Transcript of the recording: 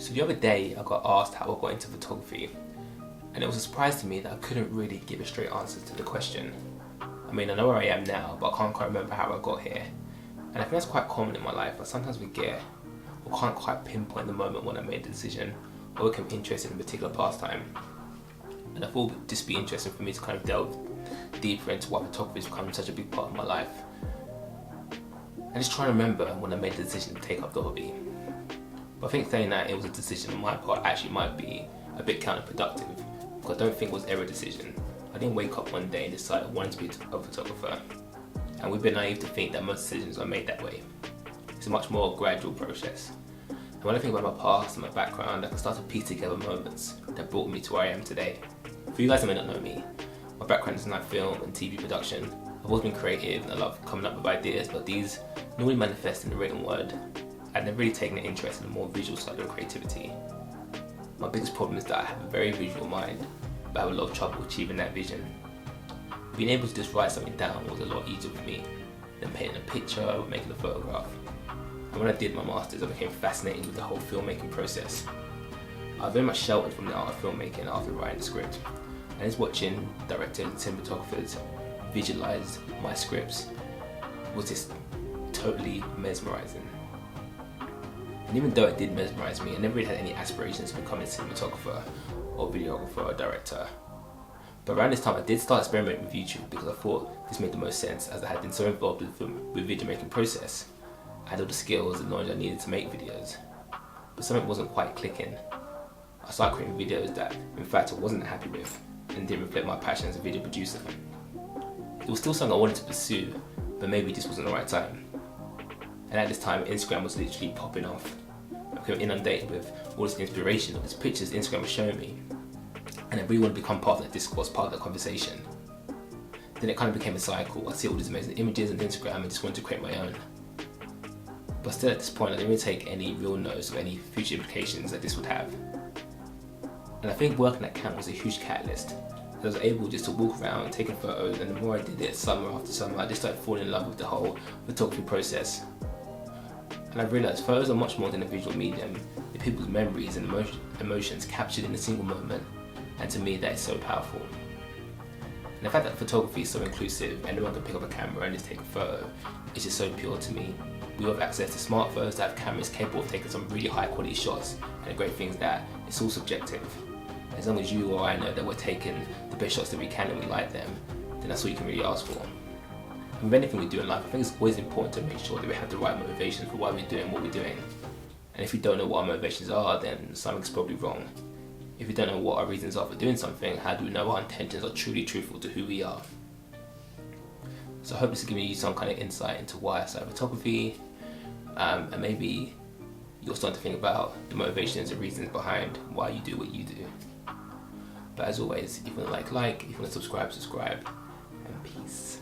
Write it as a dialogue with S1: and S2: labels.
S1: So the other day I got asked how I got into photography, and it was a surprise to me that I couldn't really give a straight answer to the question. I mean, I know where I am now, but I can't quite remember how I got here. And I think that's quite common in my life. I sometimes forget or can't quite pinpoint the moment when I made the decision or became interested in a particular pastime. And I thought it would just be interesting for me to kind of delve deeper into why photography has become such a big part of my life. And just trying to remember when I made the decision to take up the hobby. But I think saying that it was a decision on my part actually might be a bit counterproductive, because I don't think it was ever a decision. I didn't wake up one day and decide I wanted to be a photographer. And we've been naive to think that most decisions are made that way. It's a much more gradual process. And when I think about my past and my background, I can start to piece together moments that brought me to where I am today. For you guys that may not know me, my background is in like film and TV production. I've always been creative and I love coming up with ideas, but these normally manifest in the written word. I've never really taken an interest in the more visual side of creativity. My biggest problem is that I have a very visual mind, but I have a lot of trouble achieving that vision. Being able to just write something down was a lot easier for me than painting a picture or making a photograph. And when I did my masters, I became fascinated with the whole filmmaking process. I was very much sheltered from the art of filmmaking after writing the script, and just watching directors and cinematographers visualize my scripts was just totally mesmerizing. And even though it did mesmerize me, I never really had any aspirations to becoming a cinematographer or videographer or director. But around this time I did start experimenting with YouTube because I thought this made the most sense, as I had been so involved with the video making process. I had all the skills and knowledge I needed to make videos. But something wasn't quite clicking. I started creating videos that in fact I wasn't happy with and didn't reflect my passion as a video producer. It was still something I wanted to pursue, but maybe it just wasn't the right time. And at this time Instagram was literally popping off. I became inundated with all this inspiration, all these pictures Instagram was showing me. And I really want to become part of that discourse, part of that conversation. Then it kind of became a cycle. I see all these amazing images on Instagram and just wanted to create my own. But still at this point I didn't really take any real notice of any future implications that this would have. And I think working at camp was a huge catalyst. I was able just to walk around taking photos, and the more I did it summer after summer, I just started falling in love with the whole photography process. And I realised photos are much more than a visual medium. They're people's memories and emotions captured in a single moment, and to me that is so powerful. And the fact that photography is so inclusive, anyone can pick up a camera and just take a photo, is just so pure to me. We have access to smartphones that have cameras capable of taking some really high quality shots, and the great thing is that it's all subjective. As long as you or I know that we're taking the best shots that we can and we like them, then that's all you can really ask for. And with anything we do in life, I think it's always important to make sure that we have the right motivations for why we're doing what we're doing. And if we don't know what our motivations are, then something's probably wrong. If we don't know what our reasons are for doing something, how do we know our intentions are truly truthful to who we are? So I hope this is giving you some kind of insight into why I started photography, and maybe you're starting to think about the motivations and reasons behind why you do what you do. But as always, if you want to like, if you want to subscribe, and peace.